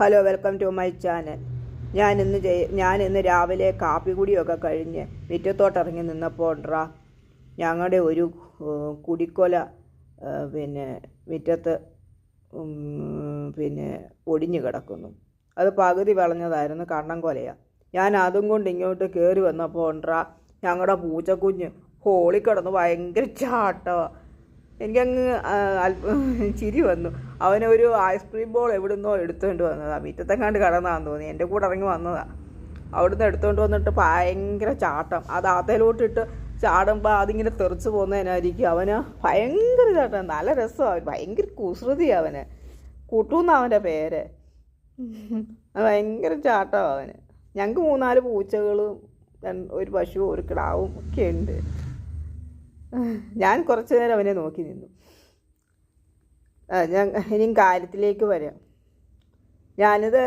Hello, welcome to my channel. ഞാൻ ഇന്ന് രാവിലെ കാപ്പി കുടിയൊക്കെ കഴിഞ്ഞ് മുറ്റത്തോട്ടിറങ്ങി നിന്നപ്പോൾ ഞങ്ങളുടെ ഒരു കുടിക്കൊല മുറ്റത്ത് ഒടിഞ്ഞു കിടക്കുന്നു. അത് പകുതി വിളഞ്ഞതായിരുന്നു, കണ്ണൻകൊലയാണ്. ഞാൻ അതും കൊണ്ട് ഇങ്ങോട്ട് കയറി വന്നപ്പോൾ ഞങ്ങളുടെ പൂച്ചക്കുഞ്ഞ് ഹോളിൽ കിടന്ന് ഭയങ്കര ചാട്ടമാണ്. എനിക്കങ്ങ് ചിരി വന്നു. അവനൊരു ഐസ്ക്രീം ബോൾ എവിടുന്നോ എടുത്തുകൊണ്ട് വന്നതാണ്. മുറ്റത്തെങ്ങാണ്ട് കിടന്നതാന്ന് തോന്നി. എൻ്റെ കൂടെ ഇറങ്ങി വന്നതാണ്. അവിടുന്ന് എടുത്തുകൊണ്ട് വന്നിട്ട് ഭയങ്കര ചാട്ടം. അത് അതലോട്ടിട്ട് ചാടുമ്പോൾ അതിങ്ങനെ തെറിച്ച് പോകുന്നതിനായിരിക്കും. അവന് ഭയങ്കര ചാട്ടം, നല്ല രസമാണ്. ഭയങ്കര കുസൃതിയാണ് അവന്. കുട്ടൂന്നാണ് അവൻ്റെ പേര്. ഭയങ്കര ചാട്ടമാണ് അവന്. ഞങ്ങൾക്ക് 3-4 പൂച്ചകളും ഒരു പശുവും ഒരു കിടാവും ഒക്കെ ഉണ്ട്. ഞാൻ കുറച്ച് നേരം അവനെ നോക്കി നിന്നു. ഇനിയും കാര്യത്തിലേക്ക് വരാം. ഞാനിത്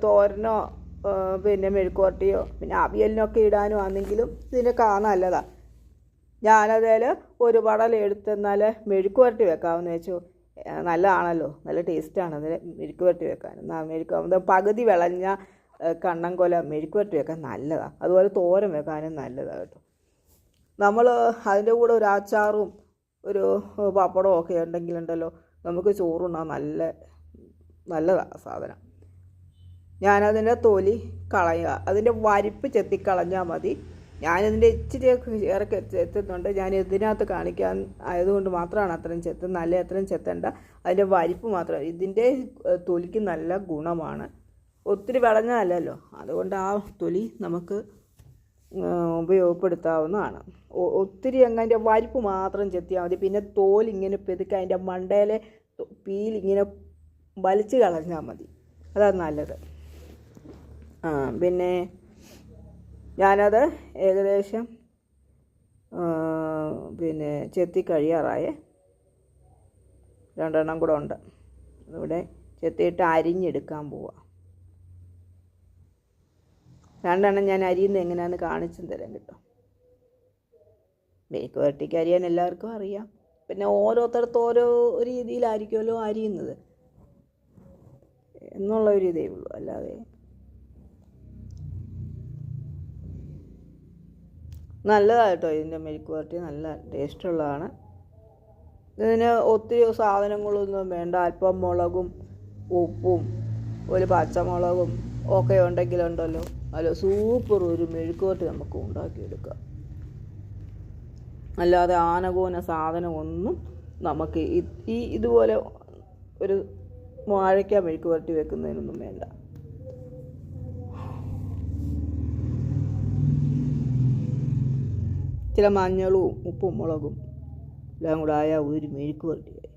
തോരനോ മെഴുക്കുവരട്ടിയോ അവിയലിനൊക്കെ ഇടാനും ആണെങ്കിലും ഇതിനൊക്കെ നല്ലതാണ്. ഞാനതിൽ ഒരു പടൽ എടുത്തെന്നാൽ മെഴുക്കുവരട്ടി വെക്കാമെന്ന് വെച്ചു. നല്ലതാണല്ലോ, നല്ല ടേസ്റ്റാണ് അതിൽ മെഴുക്കുവരട്ടി വെക്കാനും. പകുതി വിളഞ്ഞ കണ്ണൻകൊല മെഴുക്കുവരട്ടി വെക്കാൻ നല്ലതാണ്. അതുപോലെ തോരൻ വെക്കാനും നല്ലതാണ് കേട്ടോ. നമ്മൾ അതിൻ്റെ കൂടെ ഒരു അച്ചാറും ഒരു പപ്പടവും ഒക്കെ ഉണ്ടെങ്കിലുണ്ടല്ലോ, നമുക്ക് ചോറുണ്ണാൻ നല്ലതാണ് സാധനം. ഞാനതിൻ്റെ തൊലി കളയുക, അതിൻ്റെ വരിപ്പ് ചെത്തിക്കളഞ്ഞാൽ മതി. ഞാനിതിൻ്റെ ഇച്ചിരിയൊക്കെ ഏറെ ചെത്തുന്നുണ്ട്. ഞാൻ ഇതിനകത്ത് കാണിക്കാൻ ആയതുകൊണ്ട് മാത്രമാണ് അത്രയും ചെത്തുന്നത്. അല്ലെ അത്രയും ചെത്തണ്ട, അതിൻ്റെ വരിപ്പ് മാത്രം. ഇതിൻ്റെ തൊലിക്ക് നല്ല ഗുണമാണ്. ഒത്തിരി വിളഞ്ഞതല്ലല്ലോ, അതുകൊണ്ട് ആ തൊലി നമുക്ക് ഉപയോഗപ്പെടുത്താവുന്നതാണ്. ഒത്തിരി അതിൻ്റെ വരിപ്പ് മാത്രം ചെത്തിയാൽ മതി. പിന്നെ തോലിങ്ങനെ പെതുക്കി അതിൻ്റെ മണ്ടയിലെ പീലിങ്ങനെ വലിച്ച് കളഞ്ഞാൽ മതി. അതാണ് നല്ലത്. പിന്നെ ഞാനത് ഏകദേശം ചെത്തി കഴിയാറായേ. 2 എണ്ണം കൂടെ ഉണ്ട്. ഇവിടെ ചെത്തിയിട്ട് അരിഞ്ഞെടുക്കാൻ പോവാം. 2 എണ്ണം ഞാൻ അരിയുന്നത് എങ്ങനെയാണെന്ന് കാണിച്ചും തരാം കേട്ടോ. മെഴുക്കുവരട്ടിക്ക് അരിയാൻ എല്ലാവർക്കും അറിയാം. പിന്നെ ഓരോരുത്തർക്കും ഓരോ രീതിയിലായിരിക്കുമല്ലോ അരിയുന്നത് എന്നുള്ള ഒരു ഇതേ ഉള്ളൂ. അല്ലാതെ നല്ലതാണ് കേട്ടോ. ഇതിൻ്റെ മെഴുക്കുവരട്ടി നല്ല ടേസ്റ്റുള്ളതാണ്. ഇതിന് ഒത്തിരി സാധനങ്ങളൊന്നും വേണ്ട. അല്പം മുളകും ഉപ്പും ഒരു പച്ചമുളകും ഒക്കെ ഉണ്ടെങ്കിലുണ്ടല്ലോ, അല്ല സൂപ്പർ ഒരു മെഴുക്കുവരട്ടി നമുക്ക് ഉണ്ടാക്കിയെടുക്കാം. അല്ലാതെ ആനകൂന സാധനമൊന്നും നമുക്ക് ഇതുപോലെ ഒരു വാഴയ്ക്ക മെഴുക്കുവരട്ടി വെക്കുന്നതിനൊന്നും വേണ്ട. ചില മഞ്ഞളും ഉപ്പും മുളകും എല്ലാം കൂടെ ആയ ഒരു മെഴുക്കുവരട്ടിയായി.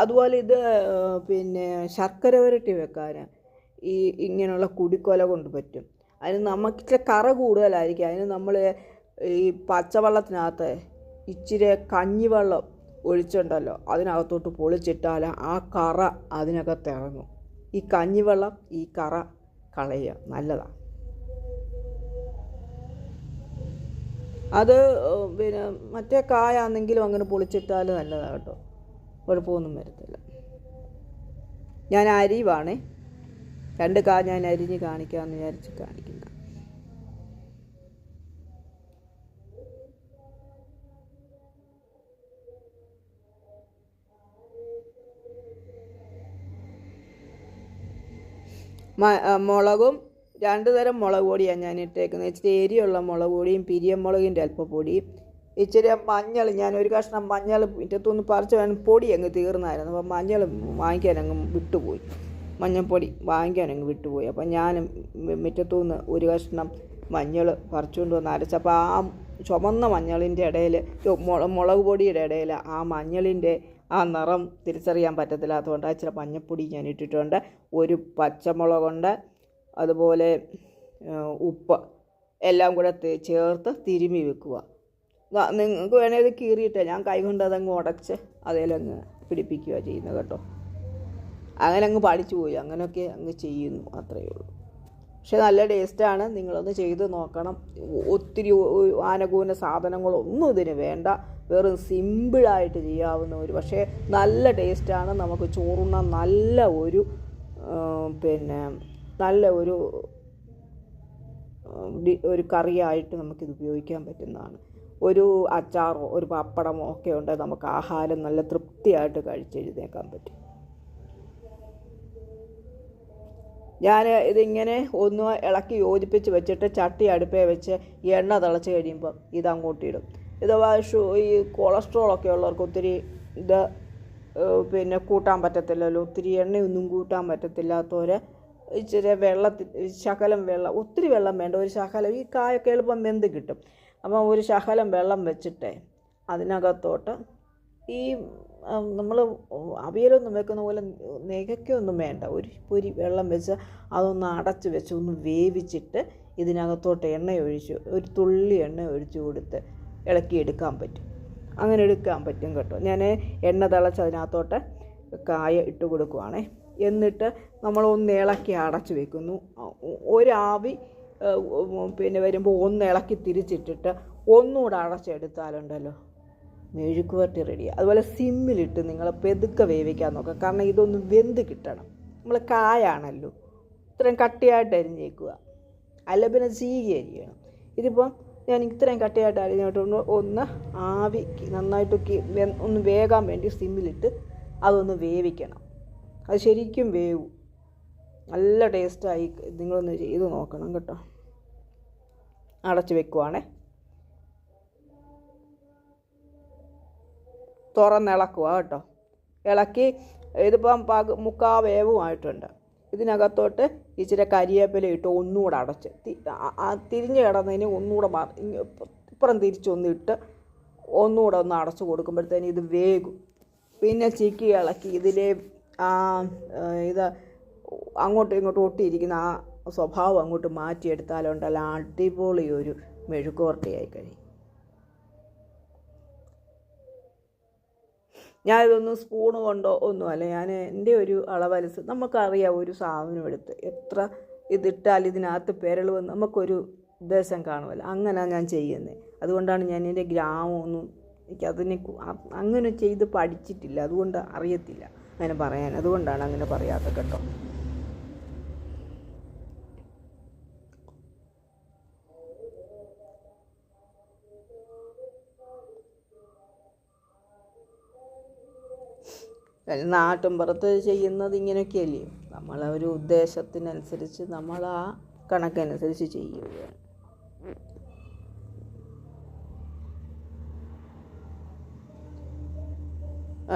അതുപോലെ ശർക്കര വരട്ടി വെക്കാൻ ഇങ്ങനെയുള്ള കുടിക്കൊല കൊണ്ട് പറ്റും. അതിന് നമുക്ക് ഇച്ചിരി കറ കൂടുതലായിരിക്കും. അതിന് നമ്മൾ ഈ പച്ചവെള്ളത്തിനകത്ത് ഇച്ചിരി കഞ്ഞിവെള്ളം ഒഴിച്ചുണ്ടല്ലോ, അതിനകത്തോട്ട് പൊളിച്ചിട്ടാൽ ആ കറ അതിനകത്ത് ഇറങ്ങും. ഈ കഞ്ഞിവെള്ളം ഈ കറ കളയുക, നല്ലതാണ്. അത് മറ്റേ കായാണെങ്കിലും അങ്ങനെ പൊളിച്ചിട്ടാൽ നല്ലതാണ് കേട്ടോ, കുഴപ്പമൊന്നും വരത്തില്ല. ഞാൻ അരിവാണേ, 2 കാ ഞാൻ അരിഞ്ഞ് കാണിക്കാമെന്ന് വിചാരിച്ച് കാണിക്കുന്ന. മുളകും 2 തരം മുളക് പൊടിയാണ് ഞാൻ ഇട്ടേക്കുന്നത്. ഇച്ചിരി എരിയുള്ള മുളക് പൊടിയും പിരിയമുളകിൻ്റെ അല്പപ്പൊടിയും, ഇച്ചിരി മഞ്ഞൾ. ഞാൻ ഒരു കഷ്ണം മഞ്ഞൾ മുറ്റത്തുനിന്ന് പറിച്ച് വേണം, പൊടി അങ്ങ് തീർന്നായിരുന്നു. അപ്പം മഞ്ഞൾ വാങ്ങിക്കാനങ്ങ് വിട്ടുപോയി, മഞ്ഞൾപ്പൊടി വാങ്ങിക്കാനങ്ങ് വിട്ടുപോയി. അപ്പം ഞാൻ മുറ്റത്തുനിന്ന് ഒരു കഷ്ണം മഞ്ഞൾ പറിച്ചുകൊണ്ട് വന്ന് അരച്ചപ്പോൾ ആ ചുമന്ന മഞ്ഞളിൻ്റെ ഇടയിൽ മുളക് പൊടിയുടെ ഇടയിൽ ആ മഞ്ഞളിൻ്റെ ആ നിറം തിരിച്ചറിയാൻ പറ്റത്തില്ലാത്തതുകൊണ്ട് ഇച്ചിരി മഞ്ഞൾപ്പൊടി ഞാൻ ഇട്ടിട്ടുണ്ട്. ഒരു പച്ചമുളകുണ്ട്, അതുപോലെ ഉപ്പ് എല്ലാം കൂടെ ചേർത്ത് തിരുമ്മി വെക്കുക. നിങ്ങൾക്ക് വേണേൽ കീറിയിട്ട്, ഞാൻ കൈകൊണ്ട് അതങ്ങ് ഉടച്ച് അതിലങ്ങ് പിടിപ്പിക്കുക ചെയ്യുന്നത് കേട്ടോ. അങ്ങനെ അങ്ങ് പഠിച്ചു പോയി, അങ്ങനെയൊക്കെ അങ്ങ് ചെയ്യുന്നു, അത്രയേ ഉള്ളൂ. പക്ഷെ നല്ല ടേസ്റ്റാണ്. നിങ്ങളൊന്ന് ചെയ്ത് നോക്കണം. ഒത്തിരി ആനകൂന സാധനങ്ങളൊന്നും ഇതിന് വേണ്ട. വെറും സിമ്പിളായിട്ട് ചെയ്യാവുന്ന ഒരു, പക്ഷേ നല്ല ടേസ്റ്റാണ്. നമുക്ക് ചോറുണ്ണാൻ നല്ല ഒരു പിന്നെ നല്ല ഒരു കറിയായിട്ട് നമുക്കിത് ഉപയോഗിക്കാൻ പറ്റുന്നതാണ്. ഒരു അച്ചാറോ ഒരു പപ്പടമോ ഒക്കെ ഉണ്ടെങ്കിൽ നമുക്ക് ആഹാരം നല്ല തൃപ്തിയായിട്ട് കഴിച്ചെഴുന്നേക്കാൻ പറ്റും. ഞാൻ ഇതിങ്ങനെ ഒന്ന് ഇളക്കി യോജിപ്പിച്ച് വെച്ചിട്ട് ചട്ടി അടുപ്പേ വെച്ച് എണ്ണ തിളച്ച് കഴിയുമ്പോൾ ഇതങ്ങോട്ട് ഇടും. ഇത് ഈ കൊളസ്ട്രോളൊക്കെ ഉള്ളവർക്ക് ഒത്തിരി ഇത് പിന്നെ കൂട്ടാൻ പറ്റത്തില്ലല്ലോ. ഒത്തിരി എണ്ണയൊന്നും കൂട്ടാൻ പറ്റത്തില്ലാത്തവർ ഇച്ചിരി ശകലം വെള്ളം, ഒത്തിരി വെള്ളം വേണ്ട, ഒരു ശകലം, ഈ കായൊക്കെ എളുപ്പം വെന്ത് കിട്ടും. അപ്പം ഒരു ശകലം വെള്ളം വെച്ചിട്ട് അതിനകത്തോട്ട് ഈ നമ്മൾ അവിയലൊന്നും വെക്കുന്ന പോലെ നെകയ്ക്കൊന്നും വേണ്ട, ഒരു പൊരി വെള്ളം വെച്ച് അതൊന്ന് അടച്ച് വെച്ച് ഒന്ന് വേവിച്ചിട്ട് ഇതിനകത്തോട്ട് ഒരു തുള്ളി എണ്ണ ഒഴിച്ച് കൊടുത്ത് ഇളക്കിയെടുക്കാൻ പറ്റും. അങ്ങനെ എടുക്കാൻ പറ്റും കേട്ടോ. ഞാൻ എണ്ണ തിളച്ച് അതിനകത്തോട്ട് കായ ഇട്ട് കൊടുക്കുവാണേ. എന്നിട്ട് നമ്മളൊന്ന് ഇളക്കി അടച്ച് വെക്കുന്നു. ഒരാവി പിന്നെ വരുമ്പോൾ ഒന്ന് ഇളക്കി തിരിച്ചിട്ടിട്ട് ഒന്നുകൂടെ അടച്ചെടുത്താലുണ്ടല്ലോ മെഴുക്ക് വരട്ടി റെഡിയാണ്. അതുപോലെ സിമ്മിലിട്ട് നിങ്ങൾ പെതുക്കെ വേവിക്കാൻ നോക്കുക. കാരണം ഇതൊന്ന് വെന്ത് കിട്ടണം. നമ്മൾ കായാണല്ലോ, ഇത്രയും കട്ടിയായിട്ട് അരിഞ്ഞേക്കുക, അല്ല പിന്നെ ചീകി അരിയണം. ഇതിപ്പം ഞാൻ ഇത്രയും കട്ടിയായിട്ട് അരിഞ്ഞിട്ടുണ്ട്. ഒന്ന് ആവി നന്നായിട്ട് ഒന്ന് വേകാൻ വേണ്ടി സിമ്മിലിട്ട് അതൊന്ന് വേവിക്കണം. അത് ശരിക്കും വേവും, നല്ല ടേസ്റ്റായി. നിങ്ങളൊന്ന് ചെയ്ത് നോക്കണം കേട്ടോ. അടച്ച് വെക്കുവാണേ. തുറന്നിളക്കുക കേട്ടോ. ഇളക്കി ഇതിപ്പം മുക്കാ വേവുമായിട്ടുണ്ട്. ഇതിനകത്തോട്ട് ഇച്ചിരി കരിവേപ്പില ഇട്ട് ഒന്നുകൂടെ അടച്ച് തിരിഞ്ഞ് കിടന്നതിന് ഒന്നുകൂടെ ഇപ്പുറം തിരിച്ചൊന്നിട്ട് ഒന്നുകൂടെ ഒന്ന് അടച്ച് കൊടുക്കുമ്പോഴത്തേന് ഇത് വേകും. പിന്നെ ചിക്കി ഇളക്കി ഇതിലെ ഇത് അങ്ങോട്ടും ഇങ്ങോട്ടും ഒട്ടിയിരിക്കുന്ന ആ സ്വഭാവം അങ്ങോട്ട് മാറ്റിയെടുത്താലുണ്ടല്ലോ അടിപൊളി ഒരു മെഴുക്ക് വരട്ടിയായി കഴിയും. ഞാനിതൊന്നും സ്പൂണ് കൊണ്ടോ ഒന്നുമല്ല, ഞാൻ എൻ്റെ ഒരു അളവനുസരിച്ച് നമുക്കറിയാം. ഒരു സാധനം എടുത്ത് എത്ര ഇതിട്ടാൽ ഇതിനകത്ത് പെരളുമെന്ന് നമുക്കൊരു ഉദ്ദേശം കാണുമല്ലോ. അങ്ങനെയാണ് ഞാൻ ചെയ്യുന്നത്. അതുകൊണ്ടാണ് ഞാൻ എൻ്റെ ഗ്രാമമൊന്നും എനിക്കതിനെ അങ്ങനെ ചെയ്ത് പഠിച്ചിട്ടില്ല, അതുകൊണ്ട് അറിയത്തില്ല അങ്ങനെ പറയാൻ. അതുകൊണ്ടാണ് അങ്ങനെ പറയാത്തത് കേട്ടോ. നാട്ടിൻപുറത്ത് ചെയ്യുന്നത് ഇങ്ങനെയൊക്കെയല്ലേ. നമ്മളൊരു ഉദ്ദേശത്തിനനുസരിച്ച് നമ്മൾ ആ കണക്കനുസരിച്ച് ചെയ്യുകയാണ്.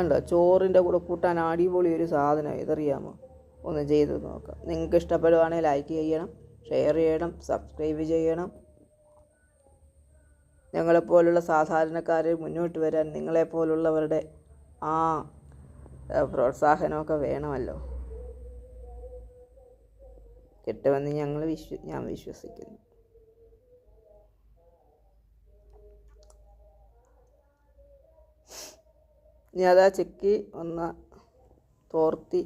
ഉണ്ടോ ചോറിൻ്റെ കൂടെ കൂട്ടാൻ അടിപൊളി ഒരു സാധനം ഇതറിയാമോ? ഒന്ന് ചെയ്ത് നോക്കാം. നിങ്ങൾക്ക് ഇഷ്ടപ്പെടുവാണെങ്കിൽ ലൈക്ക് ചെയ്യണം, ഷെയർ ചെയ്യണം, സബ്സ്ക്രൈബ് ചെയ്യണം. ഞങ്ങളെപ്പോലുള്ള സാധാരണക്കാരെ മുന്നോട്ട് വരാൻ നിങ്ങളെപ്പോലുള്ളവരുടെ പ്രോത്സാഹനമൊക്കെ വേണമല്ലോ. കിട്ടുമെന്ന് ഞാൻ വിശ്വസിക്കുന്നു. ഇനി അതാ ചിക്കി ഒന്ന് തോർത്തി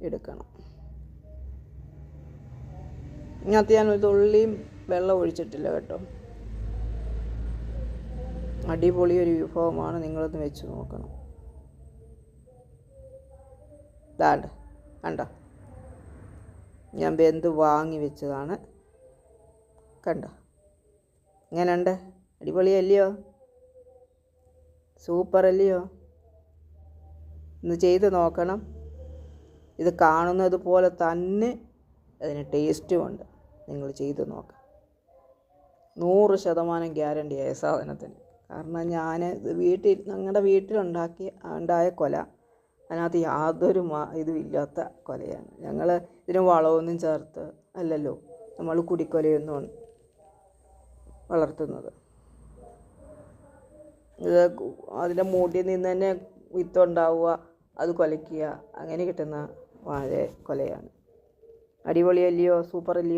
എടുക്കണം. ഇതിനകത്ത് ഞാൻ ഒരു തുള്ളിയും വെള്ളം ഒഴിച്ചിട്ടില്ല കേട്ടോ. അടിപൊളി ഒരു വിഭവമാണ്, നിങ്ങളൊന്ന് വെച്ച് നോക്കണം. കണ്ടോ, ഞാൻ വെന്ത് വാങ്ങി വെച്ചതാണ്. കണ്ടോ ഇങ്ങനെയുണ്ട്? അടിപൊളിയല്ലയോ? സൂപ്പറല്ലയോ? ഒന്ന് ചെയ്ത് നോക്കണം. ഇത് കാണുന്നത് പോലെ തന്നെ അതിന് ടേസ്റ്റുമുണ്ട്. നിങ്ങൾ ചെയ്ത് നോക്കാം. 100% ഗ്യാരണ്ടിയായ സാധനത്തിന്. കാരണം ഞാൻ ഞങ്ങളുടെ വീട്ടിലുണ്ടായ കൊല, അതിനകത്ത് യാതൊരു ഇതുമില്ലാത്ത കൊലയാണ്. ഞങ്ങൾ ഇതിന് വളമൊന്നും ചേർത്ത് അല്ലല്ലോ നമ്മൾ കുടിക്കൊലയൊന്നും വളർത്തുന്നത്. ഇത് അതിൻ്റെ മൂട്ടിൽ നിന്ന് തന്നെ വിത്തുണ്ടാവുക, അത് കൊലയ്ക്കുക, അങ്ങനെ കിട്ടുന്ന വാഴ കൊലയാണ്. അടിപൊളിയല്ലയോ? സൂപ്പറല്ലയോ?